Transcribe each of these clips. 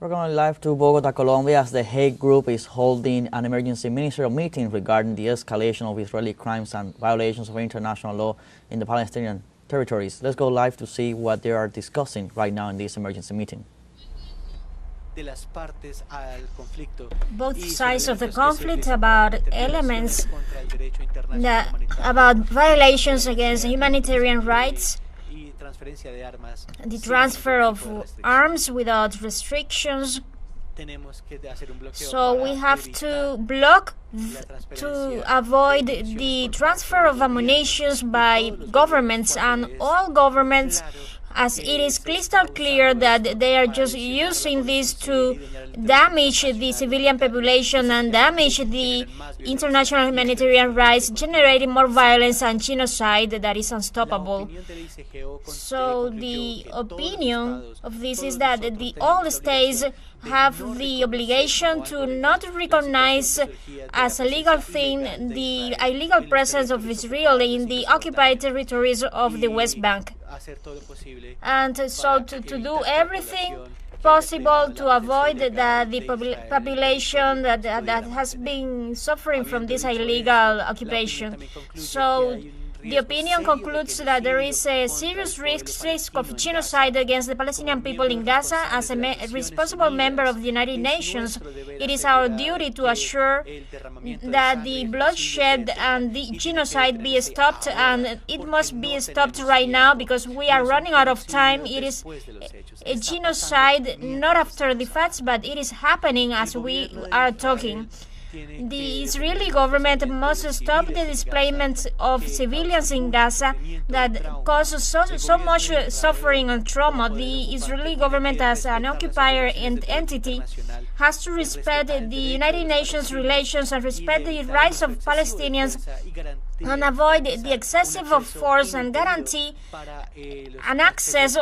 We're going live to Bogota, Colombia, as the Hague Group is holding an emergency ministerial meeting regarding the escalation of Israeli crimes and violations of international law in the Palestinian territories. Let's go live to see what they are discussing right now in this emergency meeting. Both sides of the conflict about elements about violations against humanitarian rights, the transfer of arms without restrictions. So we have to block to avoid the transfer of ammunition by governments, and all governments, as it is crystal clear that they are just using this to damage the civilian population and damage the international humanitarian rights, generating more violence and genocide that is unstoppable. So the opinion of this is that all states have the obligation to not recognize as a legal thing the illegal presence of Israel in the occupied territories of the West Bank. And so to do everything possible to avoid that the population that has been suffering from this illegal occupation. So the opinion concludes that there is a serious risk of genocide against the Palestinian people in Gaza. As a responsible member of the United Nations, it is our duty to assure that the bloodshed and the genocide be stopped, and it must be stopped right now because we are running out of time. It is a genocide not after the facts, but it is happening as we are talking. The Israeli government must stop the displacement of civilians in Gaza that causes so much suffering and trauma. The Israeli government, as an occupier entity, has to respect the United Nations relations and respect the rights of Palestinians and avoid the excessive of force and guarantee an access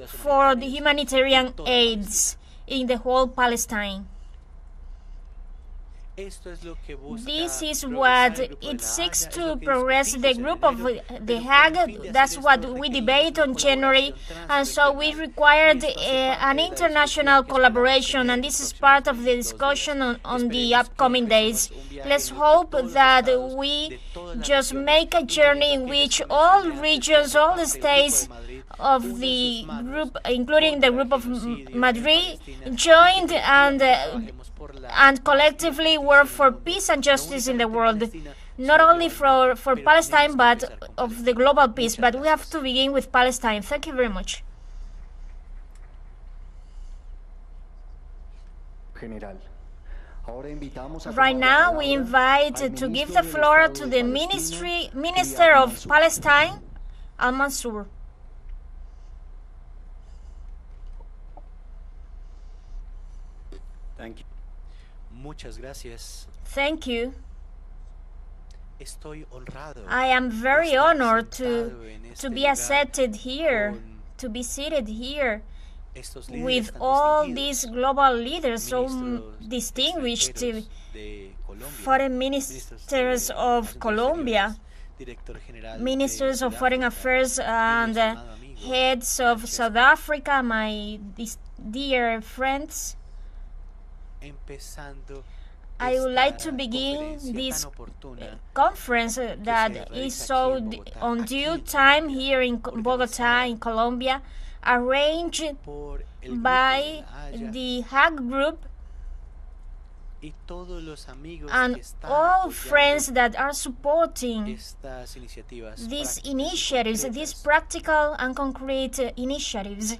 for the humanitarian aids in the whole Palestine. This is what it seeks to progress the group of The Hague. That's what we debate on January, and so we required an international collaboration, and this is part of the discussion on the upcoming days. Let's hope that we just make a journey in which all regions, all the states of the group, including the group of Madrid, joined and collectively work for peace and justice in the world, not only for Palestine but of the global peace. But we have to begin with Palestine. Thank you very much. Right now we invite to give the floor to the Minister of Palestine, Al-Mansour. Thank you. Muchas gracias. Thank you. I am very honored to be accepted here, to be seated here with all these global leaders, so distinguished foreign ministers of Colombia, ministers of foreign affairs, and heads of South Africa, my dear friends. I would like to begin this conference that is so on due time here in Bogota, in Colombia, arranged by the Hague Group and all friends that are supporting these initiatives, these practical and concrete initiatives,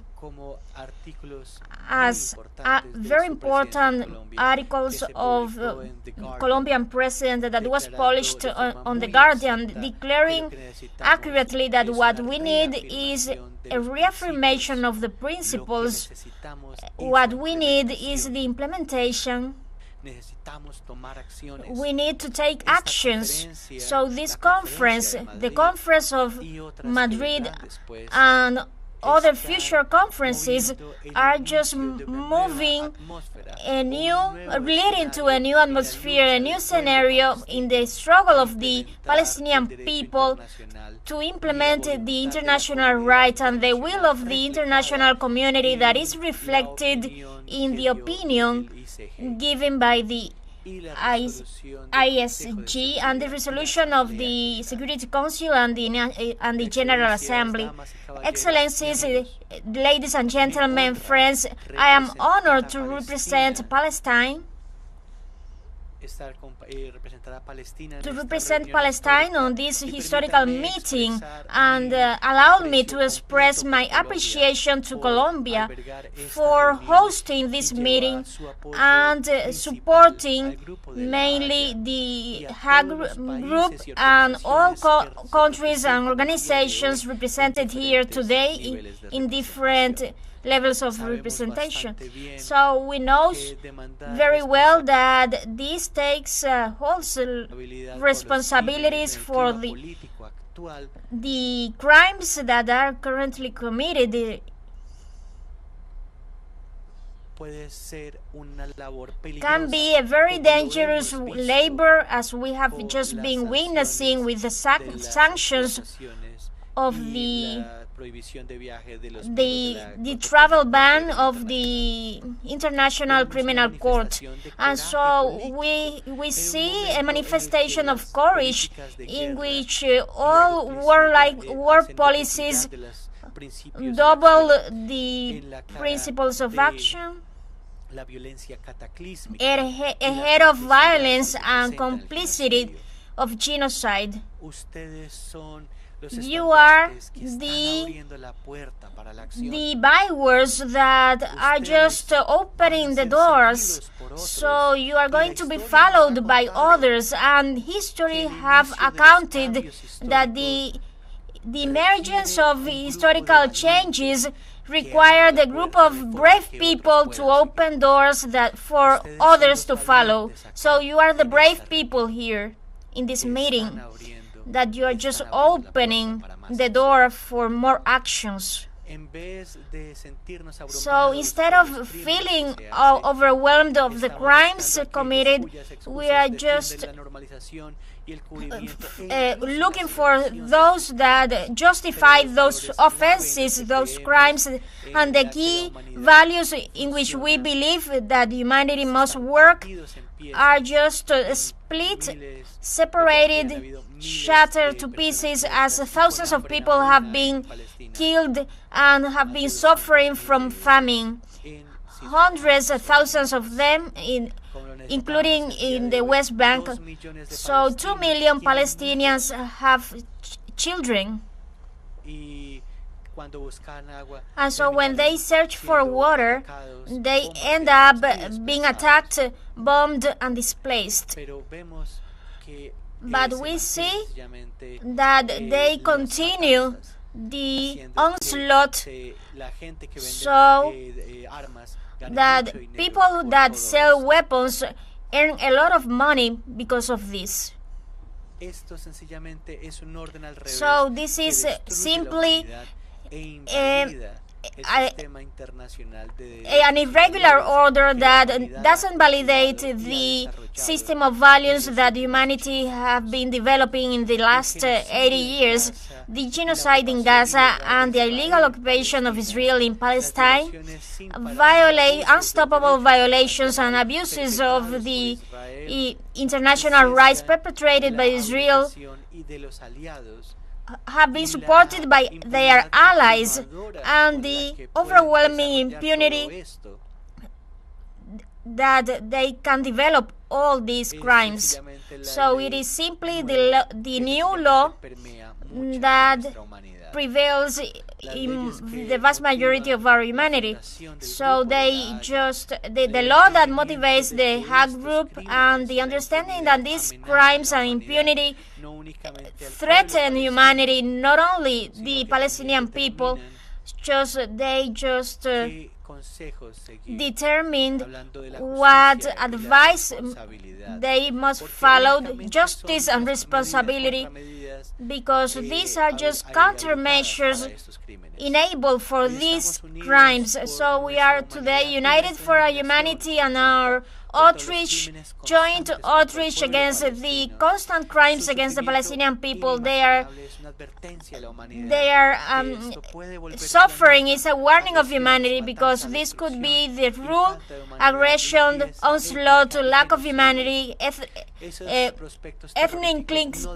as very important articles of Colombian president that was published on The Guardian, declaring accurately that what we need is a reaffirmation of the principles. What we need is the implementation. We need to take actions. So this conference, the conference of Madrid, and other future conferences are just moving leading to a new atmosphere, a new scenario in the struggle of the Palestinian people to implement the international right and the will of the international community that is reflected in the opinion given by the ISG and the resolution of the Security Council and the General Assembly. Excellencies, ladies and gentlemen, friends, I am honored to represent Palestine on this historical meeting, and allowed me to express my appreciation to Colombia for hosting this meeting and supporting mainly the Hague Group and all countries and organizations represented here today in different levels of representation. So we know very well that this takes also responsibilities for the crimes that are currently committed. Can be a very dangerous labor, as we have just been witnessing with the sanctions of the travel ban of the International Criminal Court. And so we see a manifestation of courage in which all war policies double the principles of action ahead of violence and complicity of genocide. You are the bywords that are just opening the doors, so you are going to be followed by others, and history have accounted that the emergence of historical changes required a group of brave people to open doors that for others to follow. So you are the brave people here in this meeting, that you are just opening the door for more actions. So instead of feeling overwhelmed of the crimes committed, we are just looking for those that justify those offenses, those crimes, and the key values in which we believe that humanity must work are just split, separated, shattered to pieces, as thousands of people have been killed and have been suffering from famine. Hundreds of thousands of them, including in the West Bank. So 2 million Palestinians have children. And so when they search for water, they end up being attacked, bombed, and displaced. But we see that they continue the onslaught, so that people that sell weapons earn a lot of money because of this. So this is simply an irregular order that doesn't validate the system of values that humanity have been developing in the last 80 years. The genocide in Gaza and the illegal occupation of Israel in Palestine violate unstoppable violations and abuses of the international rights perpetrated by Israel, have been supported by their allies, and the overwhelming impunity that they can develop all these crimes. So it is simply the new law that prevails in the vast majority of our humanity. So they just, the law that motivates the Hague Group and the understanding that these crimes and impunity threaten humanity, not only the Palestinian people, they just determined what advice they must follow, justice and responsibility, because these are just countermeasures enabled for these crimes. So we are today united for our humanity and our joint outreach against the constant crimes against the Palestinian people. Their suffering is a warning of humanity, because this could be the rule, aggression, onslaught, lack of humanity, ethnic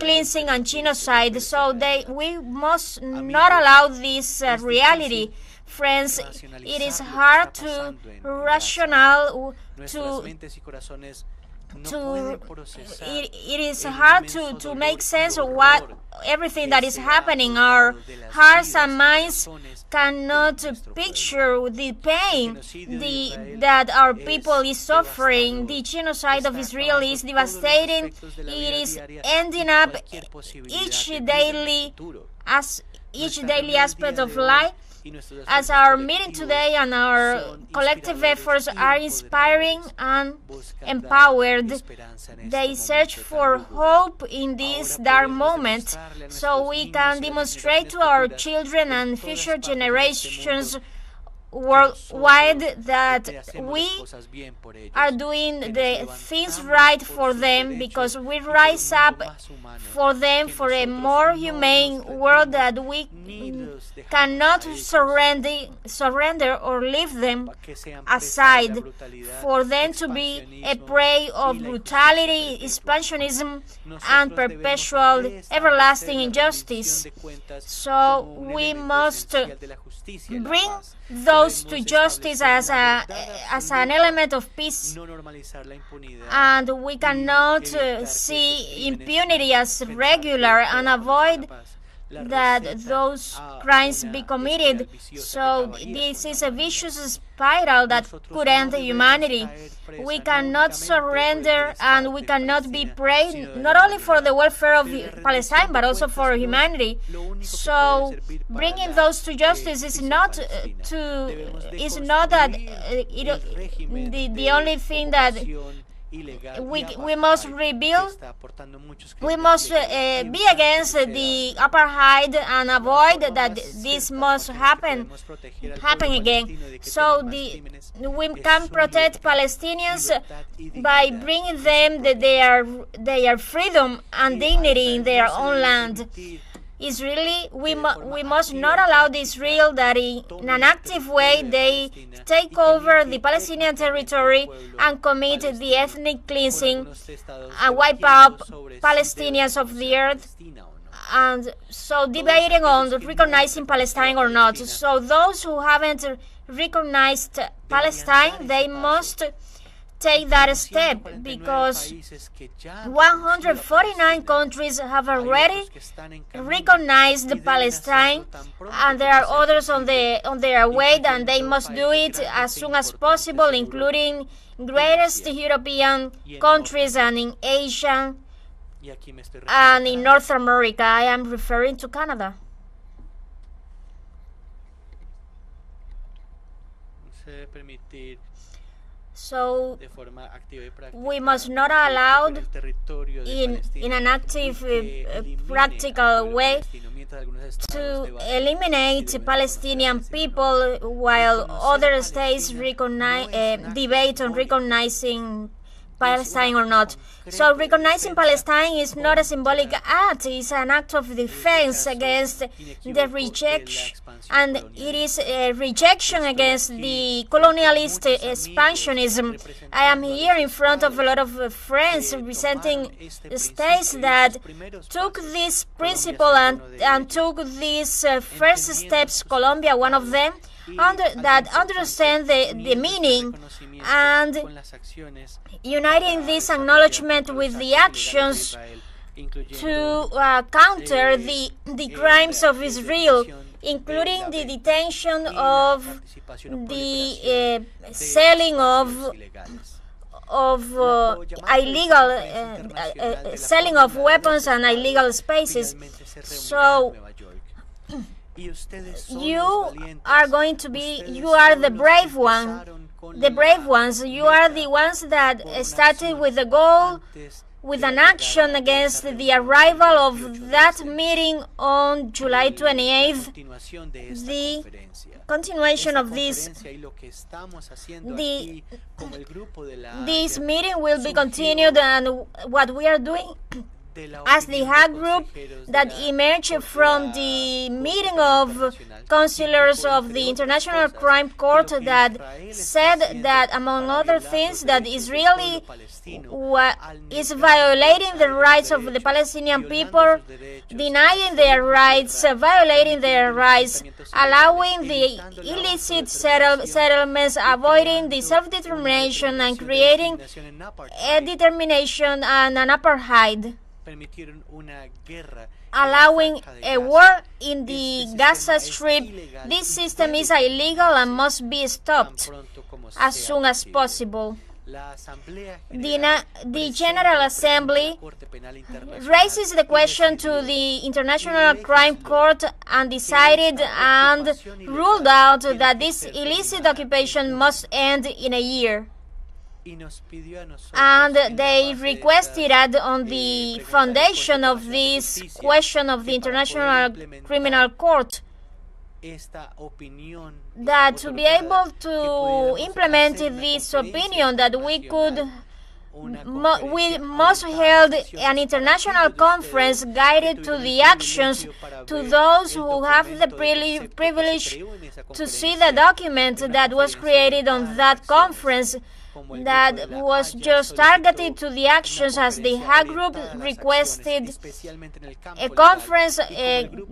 cleansing and genocide. So we must not allow this reality. Friends, it is hard to it is hard to make sense of everything that is happening. Our hearts and minds cannot picture the pain that our people is suffering. The genocide of Israel is devastating. It is ending up each daily aspect of life. As our meeting today and our collective efforts are inspiring and empowered, they search for hope in this dark moment, so we can demonstrate to our children and future generations worldwide that we are doing the things right for them, because we rise up for them for a more humane world, that we cannot surrender or leave them aside for them to be a prey of brutality, expansionism, and perpetual everlasting injustice. So we must bring those to justice as an element of peace, and we cannot see impunity as regular and avoid that those crimes be committed. So this is a vicious spiral that could end humanity. We cannot surrender, and we cannot be prey not only for the welfare of Palestine but also for humanity. So bringing those to justice is not that the only thing that we must rebuild. We must be against the apartheid and avoid that this must happen again. So we can protect Palestinians by bringing them their freedom and dignity in their own land. Israeli, we must not allow the Israel that in an active way they take over the Palestinian territory and commit the ethnic cleansing and wipe out Palestinians of the earth. And so debating on recognizing Palestine or not. So those who haven't recognized Palestine, they must take that step, because 149 countries have already recognized Palestine, and there are others on their way, and they must do it as soon as possible, including greatest European countries and in Asia and in North America. I am referring to Canada. So we must not allow in an active, practical way to eliminate Palestinian people while other states debate on recognizing Palestine or not. So recognizing Palestine is not a symbolic act, it's an act of defense against the rejection, and it is a rejection against the colonialist expansionism. I am here in front of a lot of friends representing states that took this principle and took these first steps, Colombia one of them, that understand the meaning, and uniting this acknowledgement with the actions to counter the crimes of Israel, including the detention of the selling of illegal selling of weapons and illegal spaces. So You are going to be, you are the brave one, the brave ones. You are the ones that started with the goal, with an action against the arrival of that meeting on July 28th, the continuation of this. This meeting will be continued, and what we are doing as the Hague Group that emerged from the meeting of counselors of the International Crime Court that said that, among other things, that Israeli is violating the rights of the Palestinian people, denying their rights, violating their rights, allowing the illicit settlements, avoiding the self-determination, and creating a determination and an apartheid, allowing a war in the Gaza Strip. This system is illegal and must be stopped as soon as possible. The General Assembly raises the question to the International Crime Court and decided and ruled out that this illicit occupation must end in a year. And they requested that on the foundation of this question of the International Criminal Court, that to be able to implement this opinion, that we must hold an international conference guided to the actions to those who have the privilege to see the document that was created on that conference, that was just targeted to the actions, as the Hague Group requested a conference and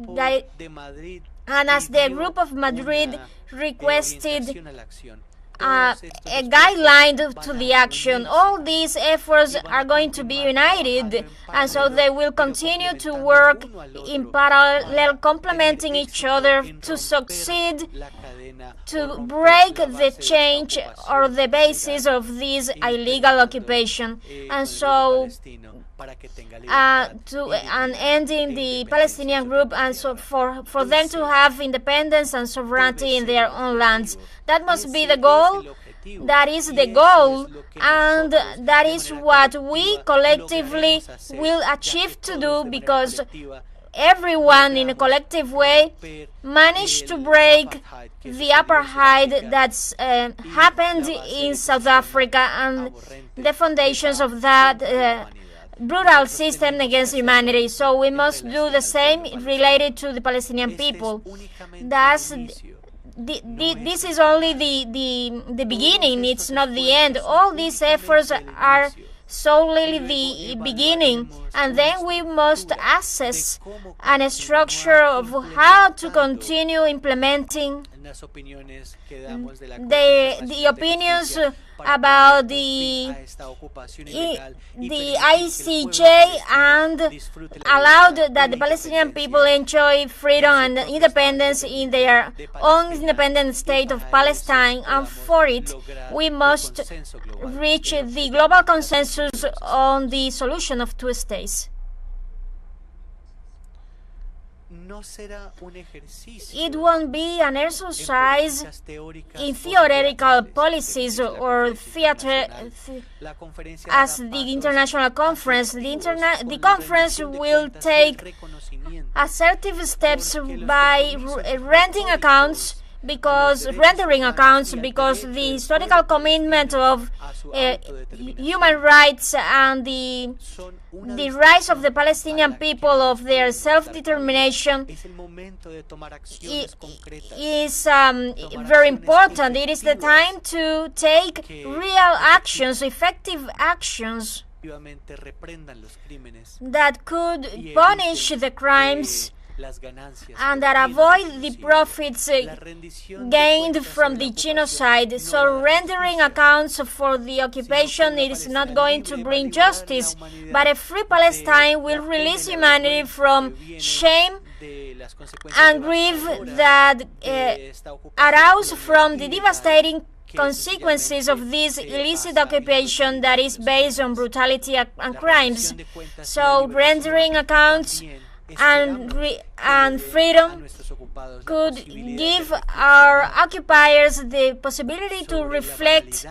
as the Group of Madrid requested a guideline to the action. All these efforts are going to be united, and so they will continue to work in parallel, complementing each other to succeed to break the change or the basis of this illegal occupation, and so ending the Palestinian group, and so for them to have independence and sovereignty in their own lands. That must be the goal. That is the goal, and that is what we collectively will achieve to do, because everyone in a collective way managed to break the apartheid that's happened in South Africa and the foundations of that brutal system against humanity. So we must do the same related to the Palestinian people. This is only the beginning, it's not the end. All these efforts are solely the beginning, and then we must assess a structure of how to continue implementing the opinions about the ICJ, and allowed that the Palestinian people enjoy freedom and independence in their own independent state of Palestine, and for it we must reach the global consensus on the solution of two states. It won't be an exercise in theoretical policies or theater as the international conference. The conference will take assertive steps by rendering accounts, because the historical commitment of human rights and the rights of the Palestinian people of their self-determination is very important. It is the time to take real actions, effective actions that could punish the crimes and that avoid the profits gained from the genocide. So rendering accounts for the occupation is not going to bring justice, but a free Palestine will release humanity from shame and grief that arouse from the devastating consequences of this illicit occupation that is based on brutality and crimes. So rendering accounts and freedom could give our occupiers the possibility to reflect,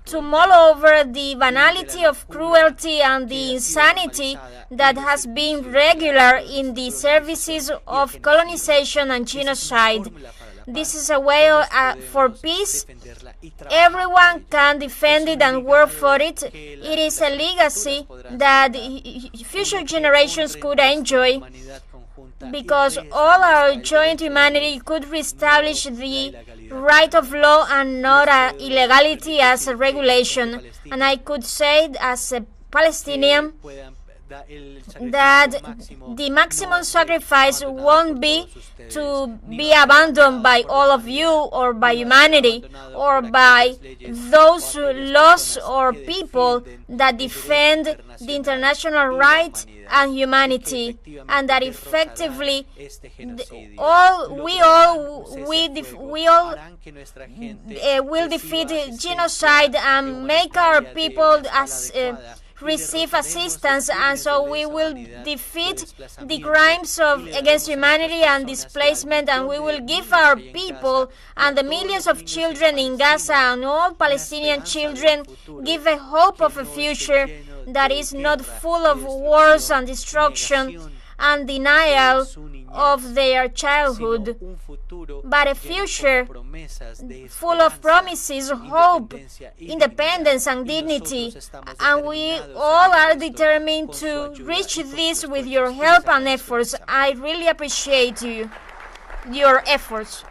to mull over the banality of cruelty and the insanity that has been regular in the services of colonization and genocide. This is a way for peace. Everyone can defend it and work for it. It is a legacy that future generations could enjoy, because all our joint humanity could reestablish the right of law and not illegality as a regulation. And I could say, as a Palestinian, that the maximum sacrifice won't be to be abandoned by all of you, or by humanity, or by those laws or people that defend the international right and humanity, and that effectively we will defeat genocide and make our people receive assistance, and so we will defeat the crimes against humanity and displacement, and we will give our people and the millions of children in Gaza and all Palestinian children give a hope of a future that is not full of wars and destruction and denial of their childhood, but a future full of promises, hope, independence and dignity. And we all are determined to reach this with your help and efforts. I really appreciate your efforts.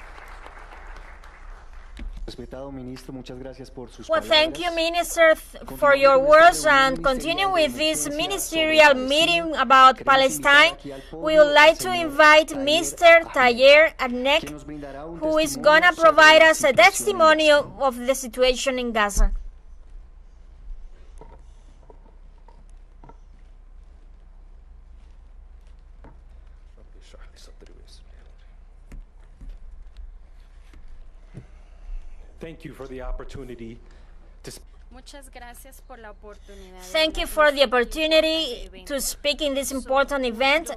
Well, thank you, Minister, for your words, and continue with this ministerial meeting about Palestine. We would like to invite Mr. Tayer Arnek, who is going to provide us a testimony of the situation in Gaza. Thank you for the opportunity to Thank you for the opportunity to speak in this important event.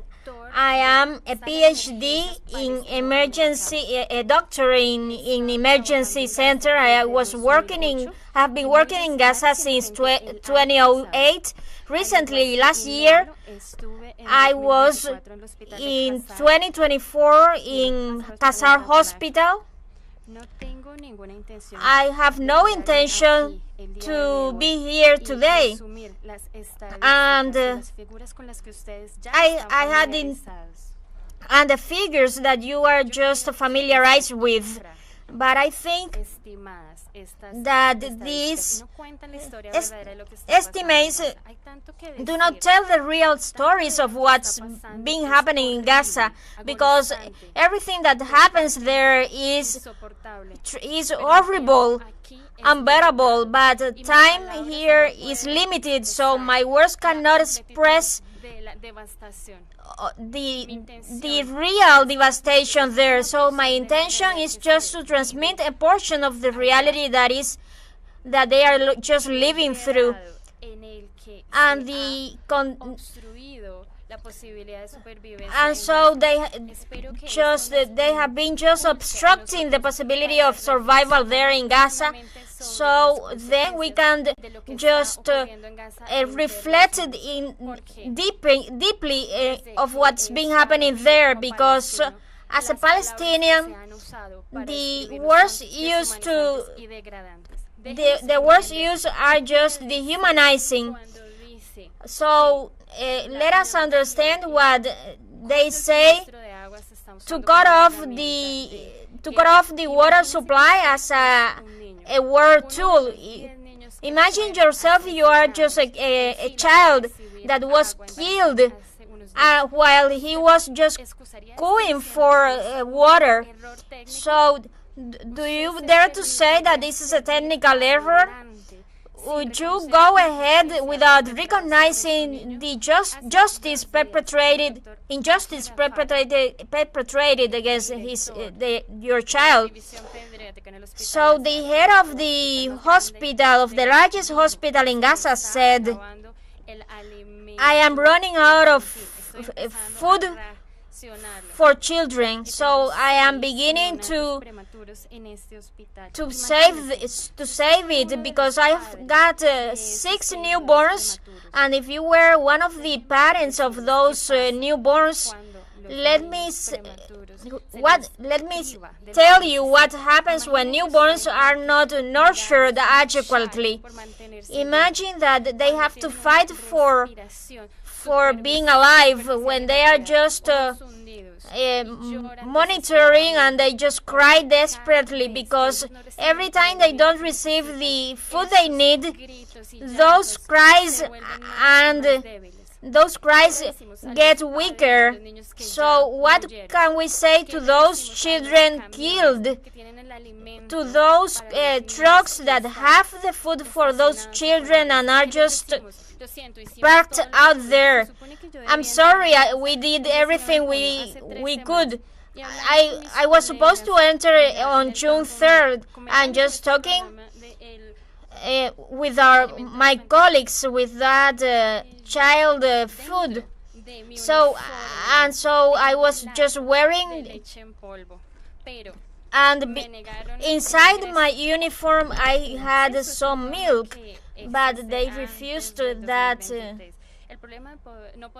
I am a PhD in emergency, a doctor in emergency center. I have been working in Gaza since 2008. Recently, last year, I was in 2024 in teleSUR hospital. I have no intention to be here today, and and the figures that you are just familiarized with, but I think that these estimates do not tell the real stories of what's been happening in Gaza, because everything that happens there is horrible, unbearable, but time here is limited, so my words cannot express the real devastation there. So my intention is just to transmit a portion of the reality that they are just living through, and so they have been just obstructing the possibility of survival there in Gaza. So then we can just reflect deeply of what's been happening there, because as a Palestinian, the words used are just dehumanizing. So let us understand what they say to cut off the water supply as a war tool. Imagine yourself, you are just a child that was killed while he was just cooing for water. So do you dare to say that this is a technical error? Would you go ahead without recognizing the injustice perpetrated against your child? So the head of the hospital, of the largest hospital in Gaza, said, "I am running out of food for children. So I am beginning to save it, because I've got 6 newborns, and if you were one of the parents of those newborns, let me tell you what happens when newborns are not nurtured adequately. Imagine that they have to fight for being alive when they are just monitoring, and they just cry desperately because every time they don't receive the food they need, those cries get weaker. So what can we say to those children killed, to those trucks that have the food for those children and are just parked out there? I'm sorry, we did everything we could. I was supposed to enter on June 3rd, and just talking with my colleagues with that child food. So I was just wearing, and inside my uniform I had some milk, but they refused that.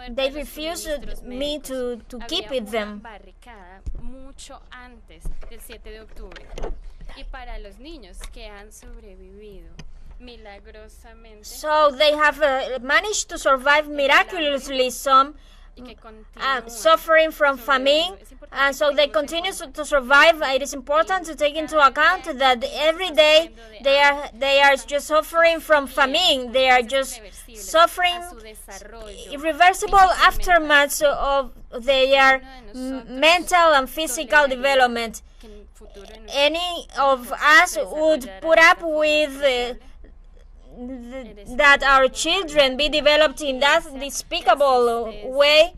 They refused me to keep it them. So they have managed to survive miraculously, some suffering from famine, and so they continue to survive. It is important to take into account that every day they are just suffering from famine. They are just suffering irreversible aftermaths of their mental and physical development. Any of us would put up with that our children be developed in that despicable way.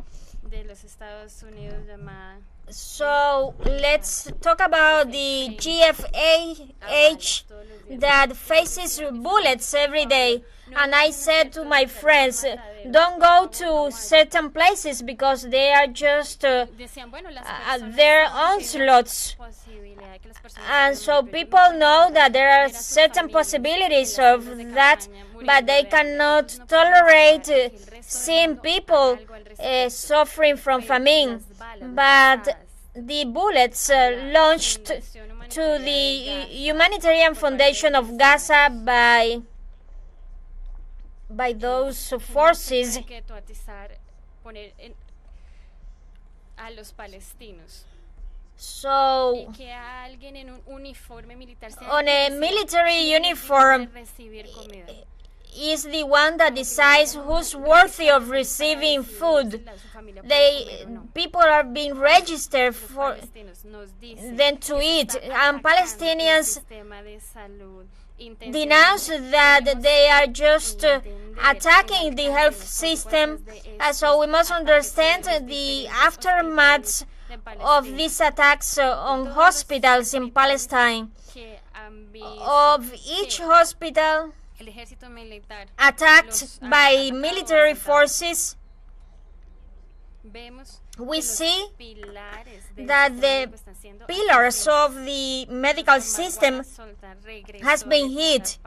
So let's talk about the GFAH that faces bullets every day. And I said to my friends, don't go to certain places because they are just their onslaughts. And so people know that there are certain possibilities of that, but they cannot tolerate seeing people suffering from famine. But the bullets launched to the Humanitarian Foundation of Gaza by those forces so on a military uniform is the one that decides who's worthy of receiving food. People are being registered for them to eat, and Palestinians denounce that they are just attacking the health system. And so we must understand the aftermaths of these attacks on hospitals in Palestine. Of each hospital attacked by military forces, we see that the pillars of the medical system has been hit.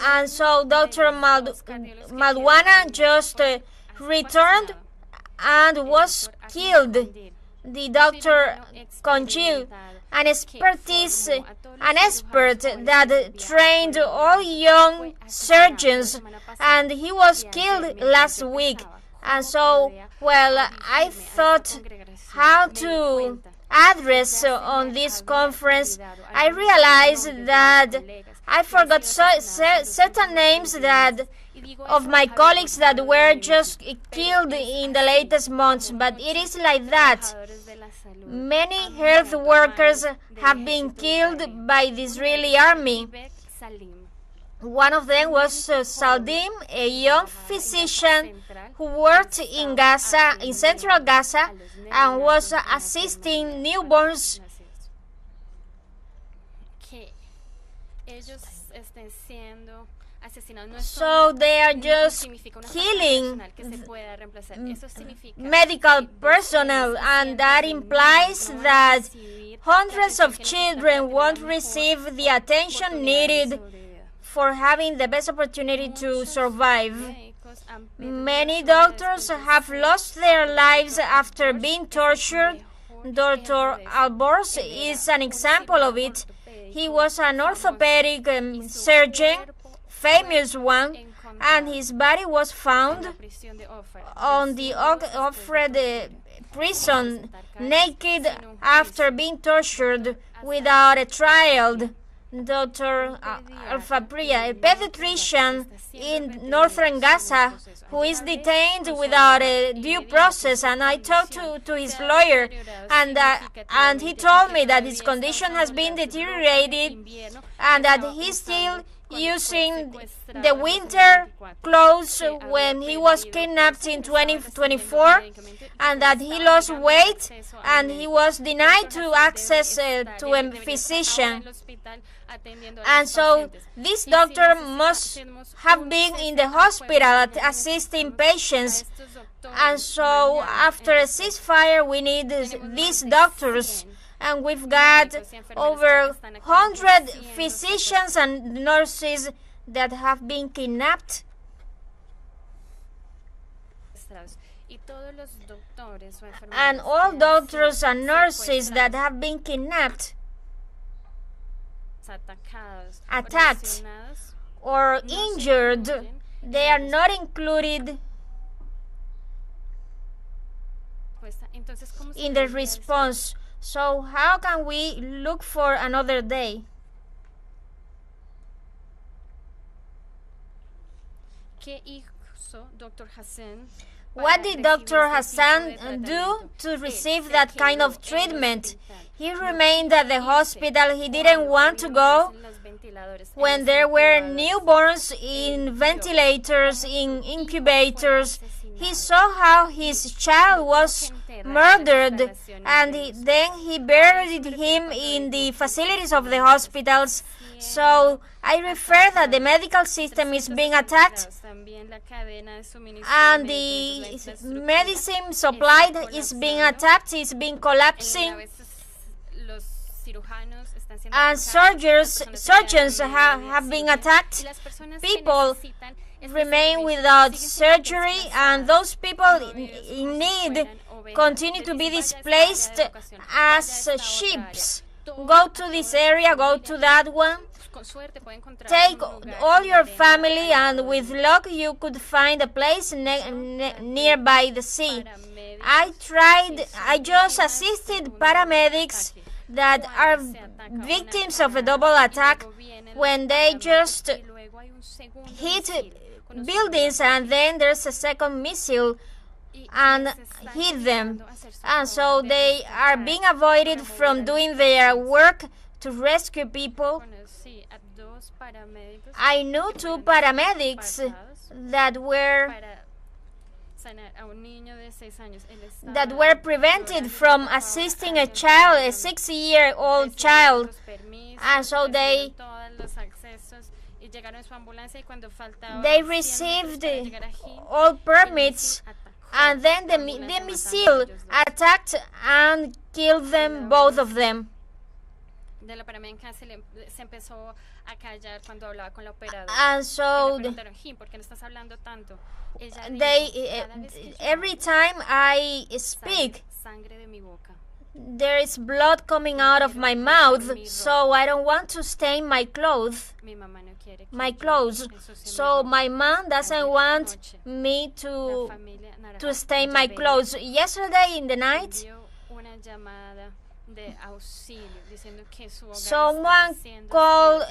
And so Dr. Malwana just returned and was killed. The Dr. Conchil, an expert that trained all young surgeons, and he was killed last week. And so, well, I thought how to address on this conference. I realized that I forgot certain names of my colleagues that were just killed in the latest months, but it is like that. Many health workers have been killed by the Israeli army. One of them was Saldim, a young physician who worked in Gaza, in central Gaza, and was assisting newborns So they are just killing medical personnel, and that implies that hundreds of children won't receive the attention needed for having the best opportunity to survive. Many doctors have lost their lives after being tortured. Dr. Albors is an example of it. He was an orthopedic surgeon, famous one, and his body was found on the Offred prison, naked after being tortured without a trial. Dr. Alfabria, a pediatrician in northern Gaza, who is detained without a due process, and I talked to his lawyer, and he told me that his condition has been deteriorated and that he's still using the winter clothes when he was kidnapped in 2024, and that he lost weight and he was denied to access to a physician. And so this doctor must have been in the hospital assisting patients. And so after a ceasefire, we need these doctors. And we've got over 100 physicians and nurses that have been kidnapped. And all doctors and nurses that have been kidnapped, attacked, or injured, they are not included in the response. So how can we look for another day? What did Dr. Hassan do to receive that kind of treatment? He remained at the hospital. He didn't want to go when there were newborns in ventilators, in incubators. He saw how his child was murdered, and then he buried him in the facilities of the hospitals. So I refer that the medical system is being attacked, and the medicine supplied is being attacked, is being collapsing, and surgeons have been attacked. People remain without surgery, and those people in need continue to be displaced as sheep. Go to this area, go to that one. Take all your family, and with luck you could find a place nearby the sea. I just assisted paramedics that are victims of a double attack when they just hit buildings and then there's a second missile and hit them. And so they are being avoided from doing their work to rescue people. I knew two paramedics that were prevented from assisting a child, a 6-year-old child, and so they received all permits, and then the missile attacked and killed them, both of them. And so every time I speak, there is blood coming out of my mouth, so I don't want to stain my clothes. So my mom doesn't want me to stain my clothes. Yesterday in the night, someone called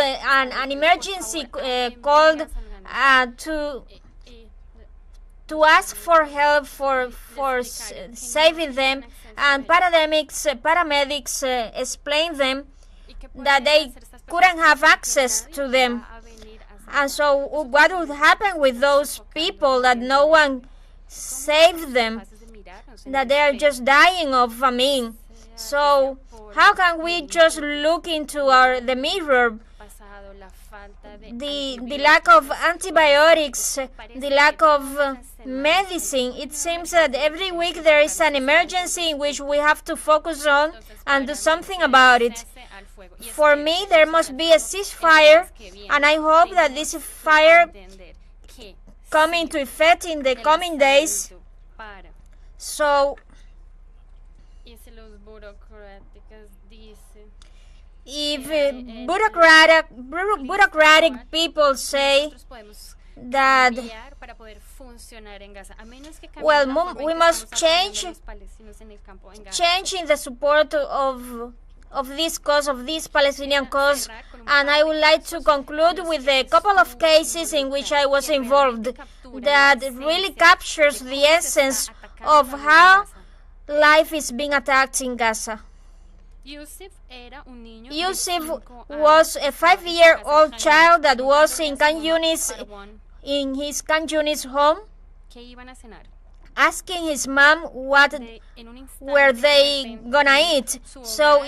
an emergency called to ask for help for saving them, and paramedics explained them that they couldn't have access to them. And so what would happen with those people that no one saved them, that they are just dying of famine? So how can we just look into the mirror? The lack of antibiotics, the lack of medicine. It seems that every week there is an emergency in which we have to focus on and do something about it. For me, there must be a ceasefire, and I hope that this fire come into effect in the coming days. So, if bureaucratic people say that, well, we must change in the support of this cause, of this Palestinian cause, and I would like to conclude with a couple of cases in which I was involved that really captures the essence of how life is being attacked in Gaza. Yusuf was a 5-year-old child that was in his Khan Yunis home, asking his mom what were they gonna eat. So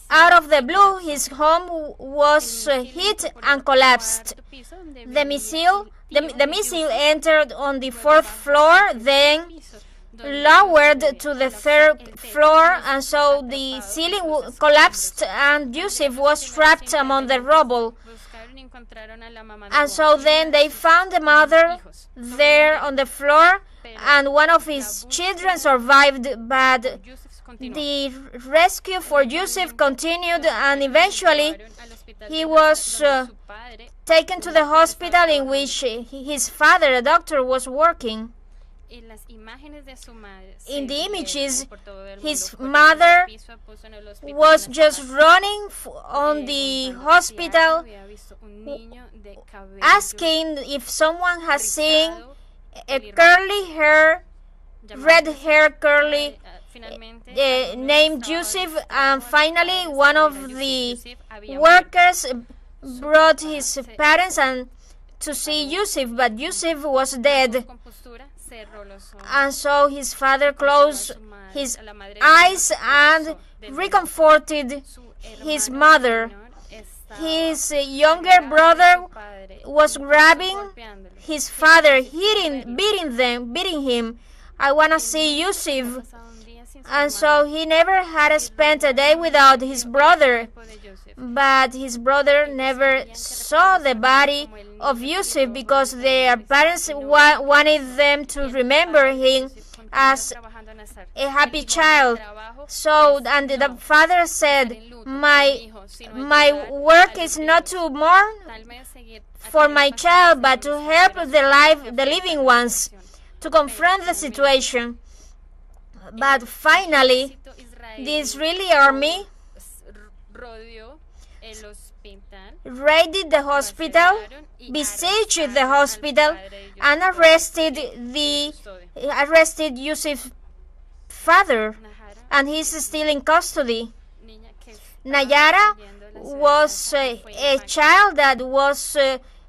out of the blue, his home was hit and collapsed. The missile entered on the 4th floor, then lowered to the 3rd floor, and so the ceiling collapsed and Yusuf was trapped among the rubble. And so then they found the mother there on the floor, and one of his children survived, but the rescue for Yusuf continued, and eventually he was taken to the hospital in which his father, a doctor, was working. In the images, his mother was just running on the hospital, asking if someone has seen a curly hair, red hair curly, named Yusuf, and finally one of the workers brought his parents and to see Yusuf, but Yusuf was dead. And so his father closed his eyes and reconforted his mother. His younger brother was grabbing his father, beating him. I want to see Yusuf. And so he never had spent a day without his brother. But his brother never saw the body of Yusuf because their parents wanted them to remember him as a happy child. So, and the father said, my work is not to mourn for my child, but to help the living ones, to confront the situation. But finally, the Israeli army raided the hospital, besieged the hospital, and arrested Yusuf's father, and he's still in custody. Nayara was a child that was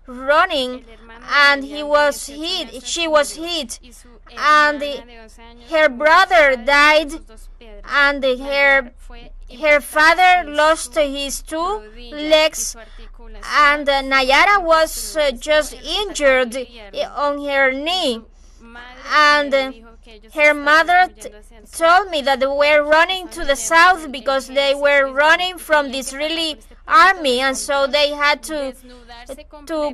running, and she was hit, and her brother died, and her father lost his 2 legs, and Nayara was just injured on her knee. And her mother told me that they were running to the south because they were running from the Israeli army, and so they had to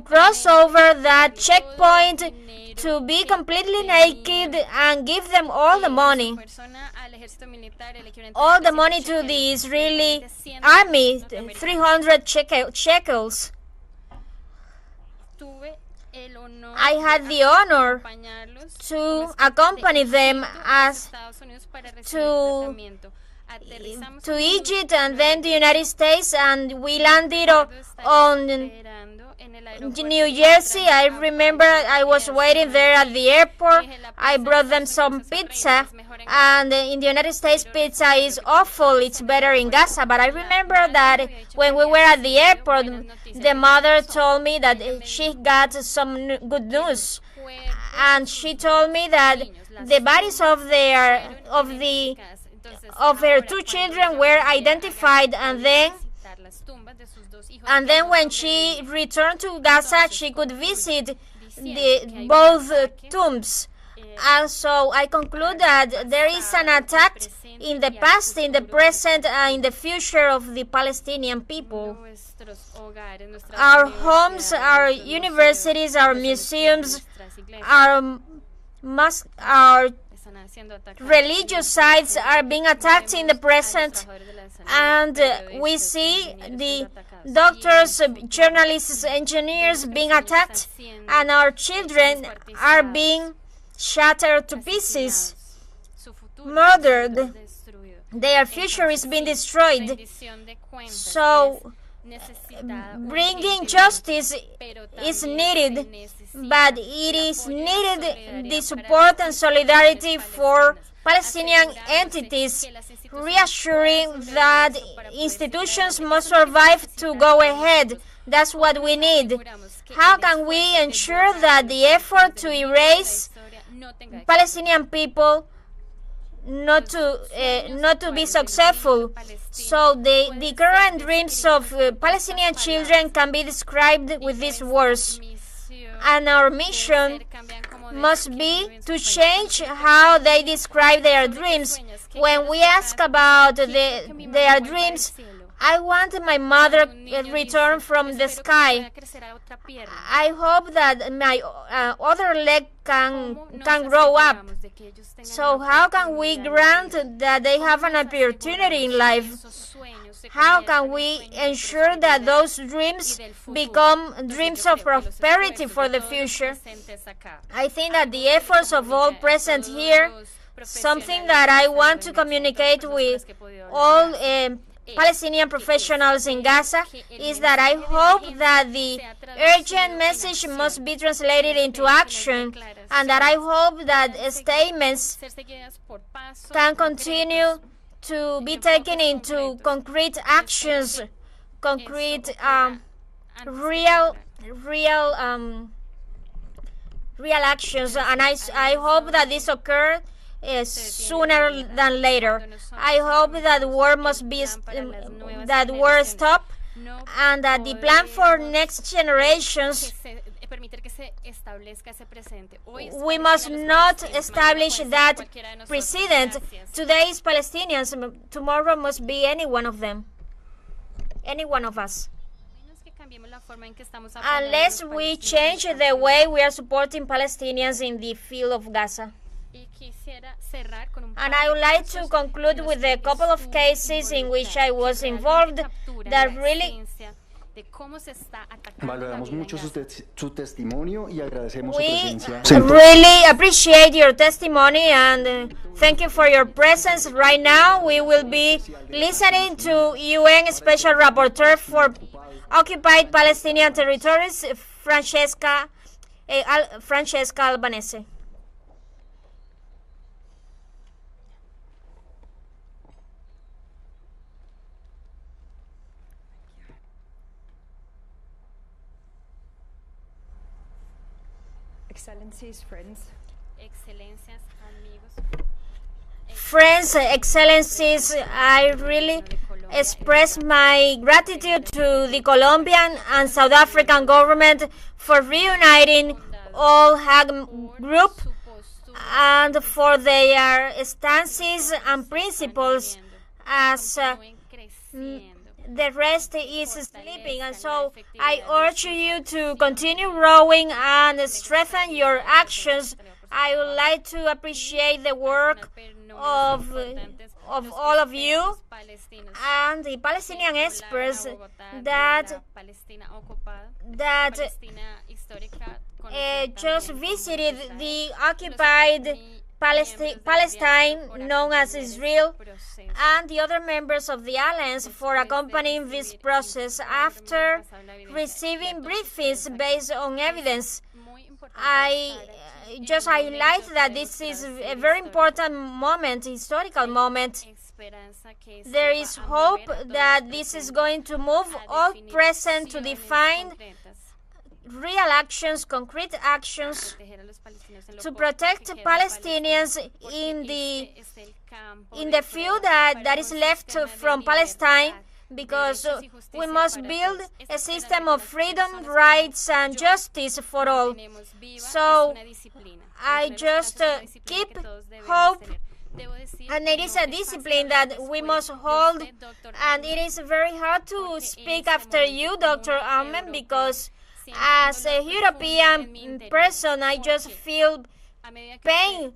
cross over that checkpoint to be completely naked and give them all the money. All the money to the Israeli army, 300 shekels. I had the honor to accompany them to Egypt and then the United States, and we landed on New Jersey. I remember I was waiting there at the airport. I brought them some pizza, and in the United States pizza is awful. It's better in Gaza. But I remember that when we were at the airport, the mother told me that she got some good news, and she told me that the bodies of the of her two children were identified, and then when she returned to Gaza, she could visit both tombs. And so I conclude that there is an attack in the past, in the present, and in the future of the Palestinian people. Our homes, our universities, our museums, our religious sites are being attacked in the present, and we see the doctors, journalists, engineers being attacked, and our children are being shattered to pieces, murdered. Their future is being destroyed. So bringing justice is needed, but it is needed the support and solidarity for Palestinian entities, reassuring that institutions must survive to go ahead. That's what we need. How can we ensure that the effort to erase Palestinian people not to be successful? So the current dreams of Palestinian children can be described with these words. And our mission must be to change how they describe their dreams. When we ask about their dreams, I want my mother return from the sky. I hope that my other leg can grow up. So how can we grant that they have an opportunity in life? How can we ensure that those dreams become dreams of prosperity for the future? I think that the efforts of all present here, something that I want to communicate with all Palestinian professionals in Gaza, is that I hope that the urgent message must be translated into action, and that I hope that statements can continue to be taken into concrete actions, concrete real actions, and I hope that this occurs sooner than later. I hope that war must be stopped, and that the plan for next generations, we must not establish that precedent. Today is Palestinians, tomorrow must be any one of them, any one of us. Unless we change the way we are supporting Palestinians in the field of Gaza. And I would like to conclude with a couple of cases in which I was involved that really Valoramos mucho su testimonio y agradecemos su we presencia. really appreciate your testimony, and thank you for your presence. Right now we will be listening to UN Special Rapporteur for Occupied Palestinian Territories, Francesca Albanese. Excellencies, friends. Friends, Excellencies, I really express my gratitude to the Colombian and South African government for reuniting all Hague Group and for their stances and principles as the rest is sleeping. And so I urge you to continue growing and strengthen your actions. I would like to appreciate the work of all of you and the Palestinian experts that just visited the occupied Palestine, known as Israel, and the other members of the Alliance for accompanying this process. After receiving briefings based on evidence, I just highlight that this is a very important moment, historical moment. There is hope that this is going to move all present to define real actions, concrete actions to protect Palestinians in the field that is left from Palestine, because we must build a system of freedom, rights, and justice for all. So I just keep hope, and it is a discipline that we must hold, and it is very hard to speak after you, Dr. Almen, because as a European person, I just feel pain,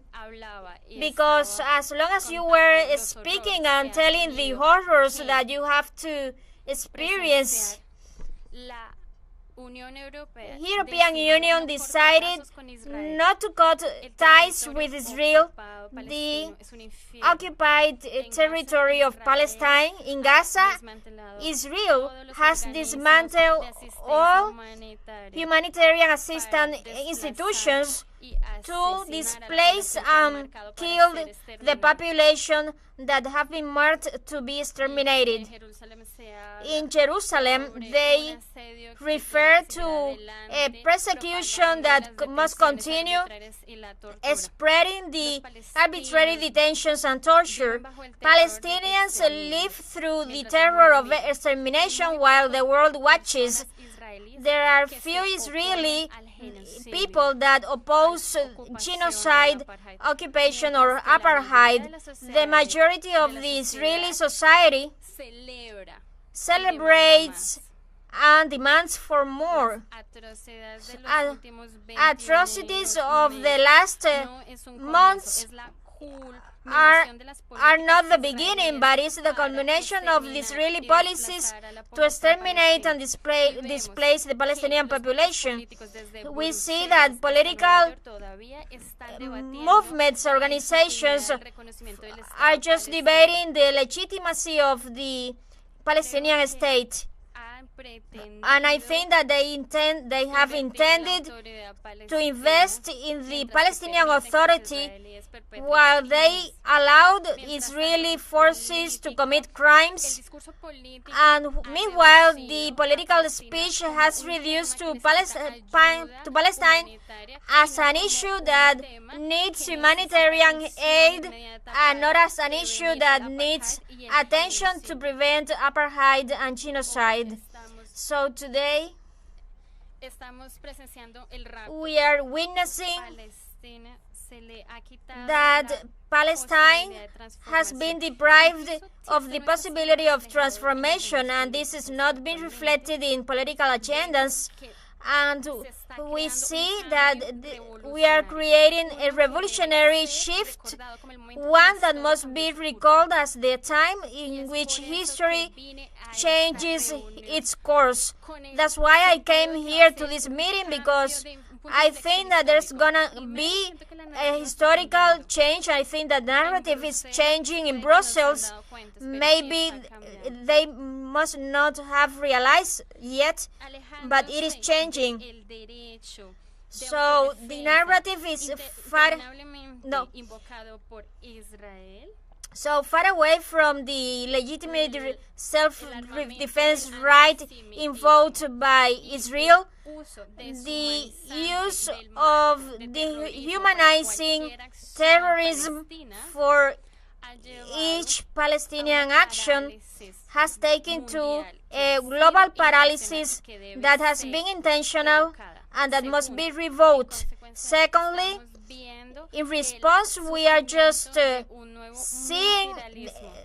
because as long as you were speaking and telling the horrors that you have to experience, European Union decided not to cut ties with Israel, the occupied territory of Palestine. In Gaza, Israel has dismantled all humanitarian assistance institutions to displace and kill the population that have been marked to be exterminated. In Jerusalem, they refer to a persecution that must continue, spreading the arbitrary detentions and torture. Palestinians live through the terror of extermination while the world watches. There are few Israeli people that oppose genocide, occupation, or apartheid. The majority of the Israeli society celebrates and demands for more. Atrocities of the last months are not the beginning, but is the culmination of the Israeli policies to exterminate and displace the Palestinian population. We see that political movements, organizations are just debating the legitimacy of the Palestinian state. And I think that they have intended to invest in the Palestinian Authority while they allowed Israeli forces to commit crimes. And meanwhile, the political speech has reduced to Palestine as an issue that needs humanitarian aid and not as an issue that needs attention to prevent apartheid and genocide. So today, we are witnessing that Palestine has been deprived of the possibility of transformation, and this is not being reflected in political agendas. And we see that we are creating a revolutionary shift, one that must be recalled as the time in which history changes its course. That's why I came here to this meeting, because I think that there's gonna be a historical change. I think that narrative is changing in Brussels. Maybe they must not have realized yet, but it is changing. So the narrative is far away from the legitimate self-defense right invoked by Israel. The use of dehumanizing terrorism for each Palestinian action has taken to a global paralysis that has been intentional and that must be revoked. Secondly, in response, we are just seeing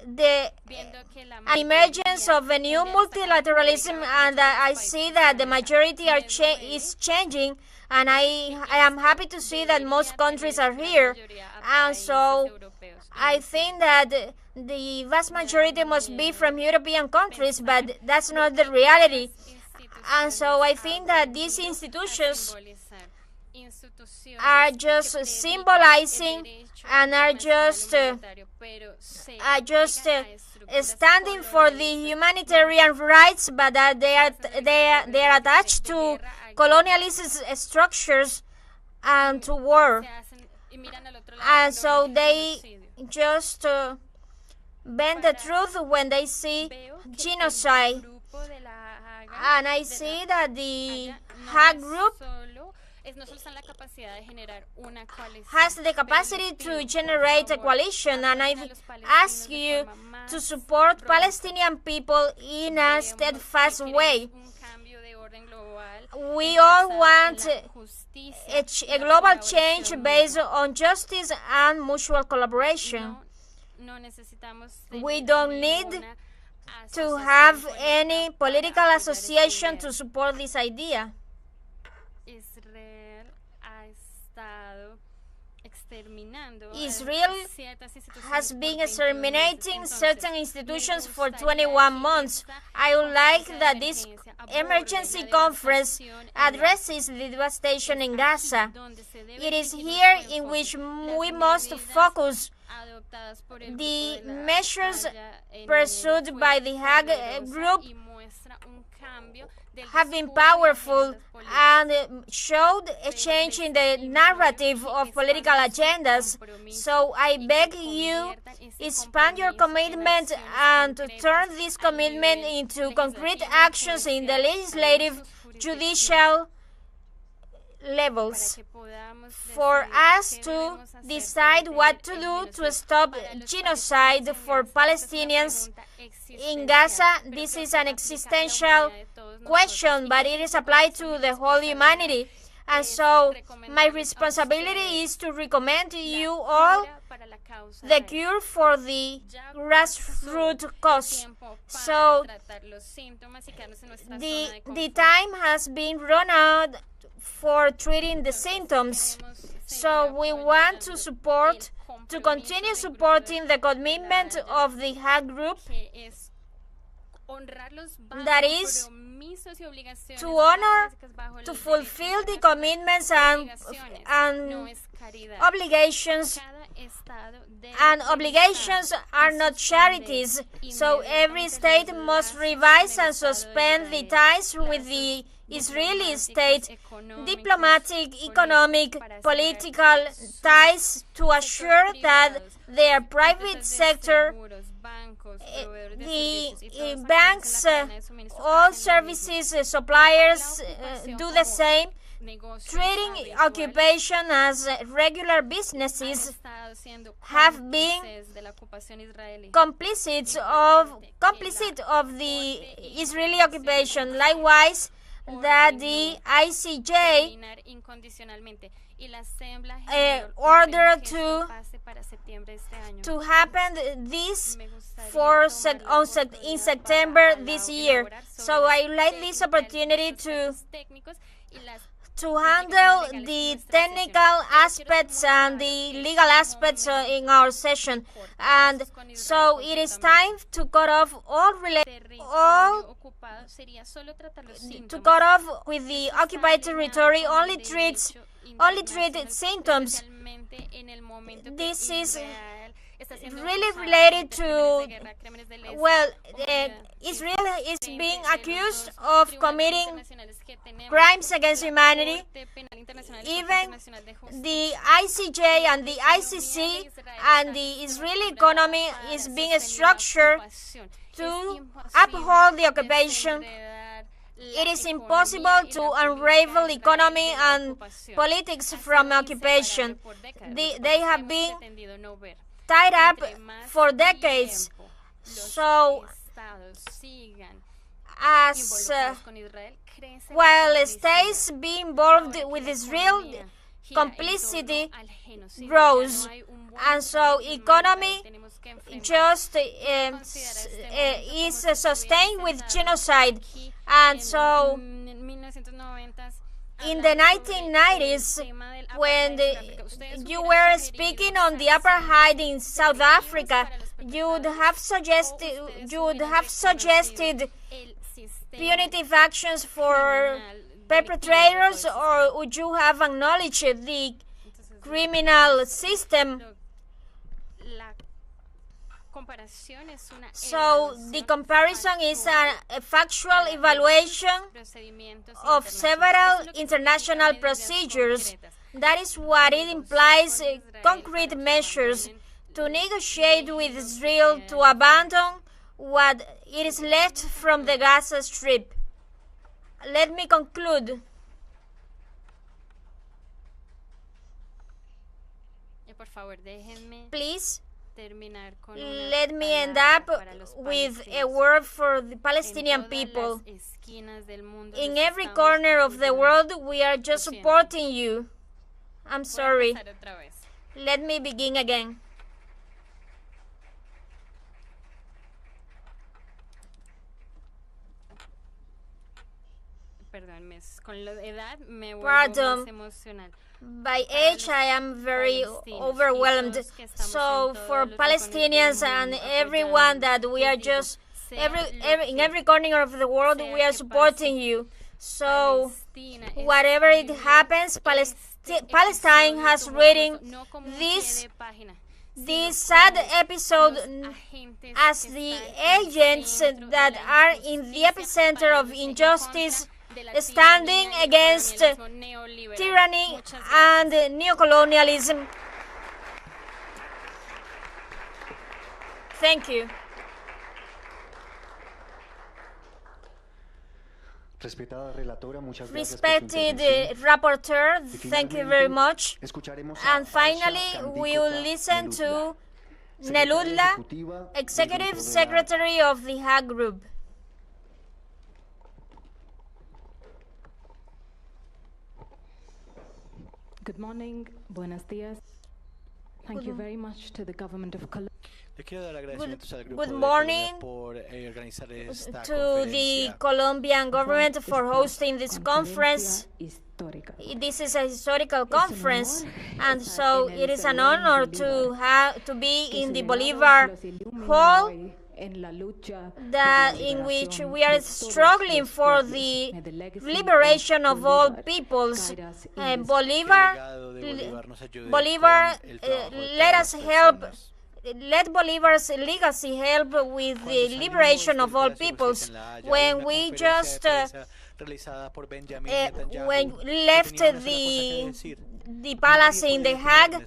the emergence of a new multilateralism, and I see that the majority is changing, and I am happy to see that most countries are here. And so I think that the vast majority must be from European countries, but that's not the reality. And so I think that these institutions are just symbolizing and are just standing for the humanitarian rights, but that they are attached to colonialist structures and to war. And so they just bend the truth when they see genocide. And I see that the Hague Group has the capacity to generate a coalition, and I ask you to support Palestinian people in a steadfast way. We all want a global change based on justice and mutual collaboration. We don't need to have any political association to support this idea. Israel has been exterminating certain institutions for 21 months. I would like that this emergency conference addresses the devastation in Gaza. It is here in which we must focus. The measures pursued by the Hague Group have been powerful and showed a change in the narrative of political agendas. So I beg you, expand your commitment and to turn this commitment into concrete actions in the legislative, judicial levels for us to decide what to do to stop genocide for Palestinians in Gaza. This is an existential question, but it is applied to the whole humanity. And so my responsibility is to recommend to you all the cure for the grassroots cause. So the time has been run out for treating the symptoms. So we want to continue supporting the commitment of the Hague Group, that is, to honor, to fulfill the commitments and obligations. And obligations are not charities, so every state must revise and suspend the ties with the Israeli state, diplomatic, economic, political ties to assure that their private sector, the banks, all services suppliers do the same, treating occupation as regular businesses, have been complicit of the Israeli occupation. Likewise, that the ICJ ordered to happen this in September this year. So I like this opportunity to handle the technical aspects and the legal aspects in our session. And so it is time to cut off with the occupied territory, only treat symptoms. This is really related to, Israel is being accused of committing crimes against humanity. Even the ICJ and the ICC and the Israeli economy is being structured to uphold the occupation. It is impossible to unravel economy and politics from occupation. They have been tied up for decades. So, while states be involved with Israel, complicity grows, and so economy just is sustained with genocide. And so in the 1990s, when you were speaking on the apartheid in South Africa, you would have suggested punitive actions for perpetrators, or would you have acknowledged the criminal system? So the comparison is a factual evaluation of several international procedures. That is what it implies, concrete measures to negotiate with Israel to abandon what it is left from the Gaza Strip. Let me conclude. Please, let me end up with a word for the Palestinian people. In every corner of the world, we are just supporting you. I'm sorry. Let me begin again. Pardon. By age, I am very overwhelmed. So for Palestinians and everyone that we are just, in every corner of the world, we are supporting you. So whatever it happens, Palestine has written this sad episode as the agents that are in the epicenter of injustice, standing against tyranny and neocolonialism. Thank you. Respected rapporteur, thank you very much. And finally, we will listen to Neludla, Executive Secretary of the Hague Group. Good morning, buenos dias. Thank you very much to the government of Colombia. Good morning to the Colombian government for hosting this conference. This is a historical conference, and so it is an honor to be in the Bolivar Hall, in which we are struggling for the liberation of all peoples. Let Bolivar's legacy help with the liberation of all peoples. When we just when left the palace in The Hague,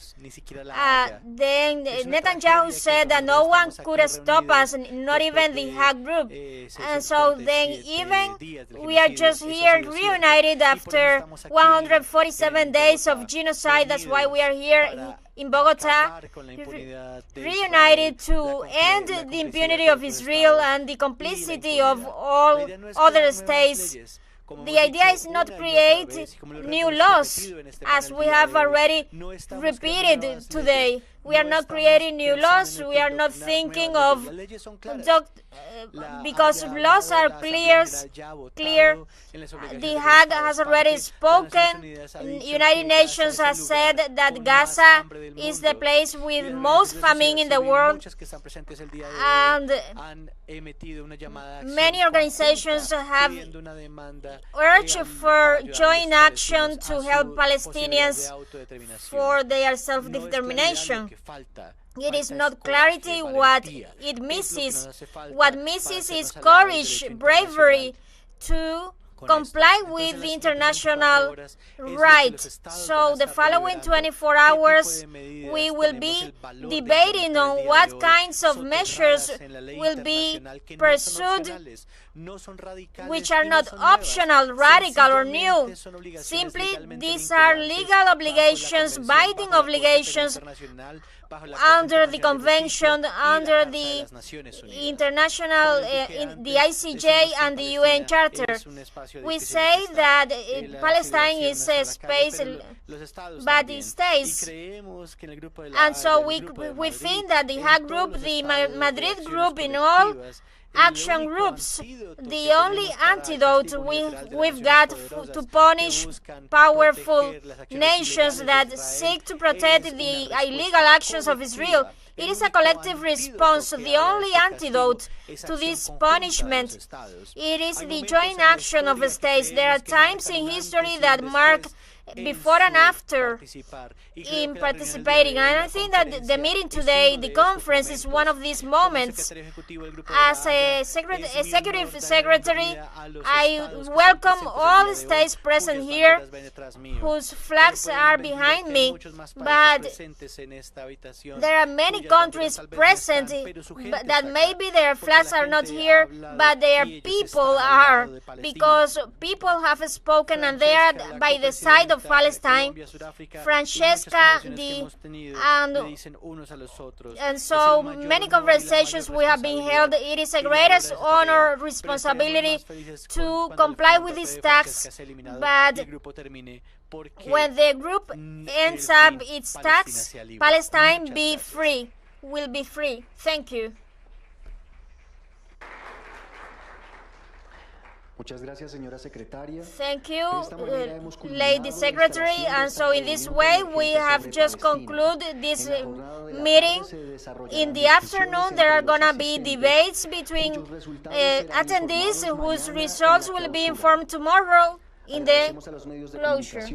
then Netanyahu said that no one could stop us, not even the Hague Group. And so then even we are just here reunited after 147 days of genocide. That's why we are here in Bogota, reunited to end the impunity of Israel and the complicity of all other states. The idea is not to create new laws, as we have already repeated today. We are not creating new laws. We are not thinking of because laws are clear. The Hague has already spoken. United Nations has said that Gaza is the place with most famine in the world, and many organizations have urged for joint action to help Palestinians for their self-determination. It is not clarity what it misses. What misses is courage, bravery to comply with the international rights. So the following 24 hours we will be debating on what kinds of measures will be pursued, which are not optional, radical or new. Simply, these are legal obligations, binding obligations under the convention, under the international, the ICJ and the UN Charter. We say that Palestine is a space, but it stays. And so we think that the Hague Group, the Madrid Group, in all action groups, the only antidote we've got to punish powerful nations that seek to protect the illegal actions of Israel. It is a collective response. The only antidote to this punishment, it is the joint action of states. There are times in history that mark before and after in participating. And I think that the meeting today, the conference, is one of these moments. As a executive secretary, I welcome all the states present here whose flags are behind me, but there are many countries present that maybe their flags are not here, but their people are, because people have spoken and they are by the side of of Palestine, Francesca, and so many conversations we have been held. It is a greatest honor, responsibility to comply with this tax, but when the group ends up its tax, Palestine will be free. Thank you. Thank you, Lady Secretary. And so in this way, we have just concluded this meeting. In the afternoon, there are going to be debates between attendees whose results will be informed tomorrow in the closure.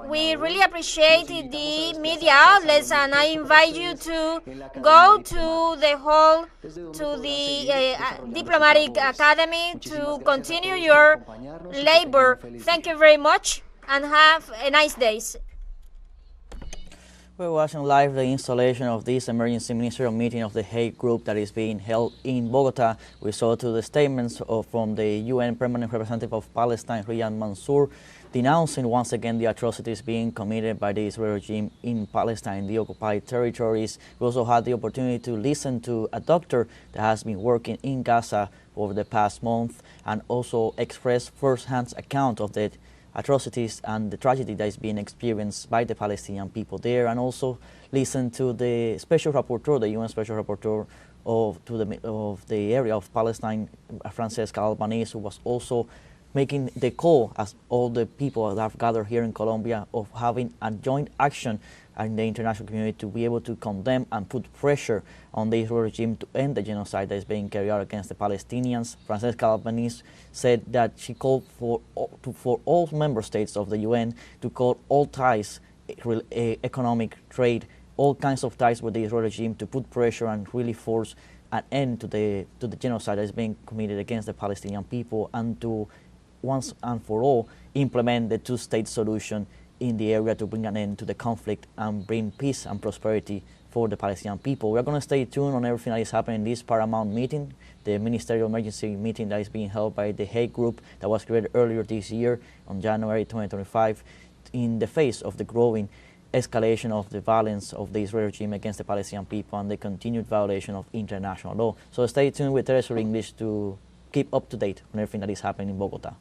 We really appreciate the media outlets, and I invite you to go to the hall, to the Diplomatic Academy to continue your labor. Thank you very much and have a nice day. We're watching live the installation of this emergency ministerial meeting of the Hague Group that is being held in Bogota. We saw to the statements from the UN Permanent Representative of Palestine, Riyad Mansour, denouncing once again the atrocities being committed by the Israeli regime in Palestine, the occupied territories. We also had the opportunity to listen to a doctor that has been working in Gaza over the past month and also express first-hand account of the atrocities and the tragedy that is being experienced by the Palestinian people there, and also listen to the special rapporteur, the UN special rapporteur of the area of Palestine, Francesca Albanese, who was also making the call, as all the people that have gathered here in Colombia, of having a joint action in the international community to be able to condemn and put pressure on the Israeli regime to end the genocide that is being carried out against the Palestinians. Francesca Albanese said that she called for all member states of the UN to call all ties, economic, trade, all kinds of ties with the Israeli regime to put pressure and really force an end to the genocide that is being committed against the Palestinian people, and to once and for all implement the two-state solution in the area to bring an end to the conflict and bring peace and prosperity for the Palestinian people. We're going to stay tuned on everything that is happening in this paramount meeting, the ministerial emergency meeting that is being held by the Hague Group that was created earlier this year on January 2025, in the face of the growing escalation of the violence of the Israeli regime against the Palestinian people and the continued violation of international law. So stay tuned with teleSUR English to keep up to date on everything that is happening in Bogota.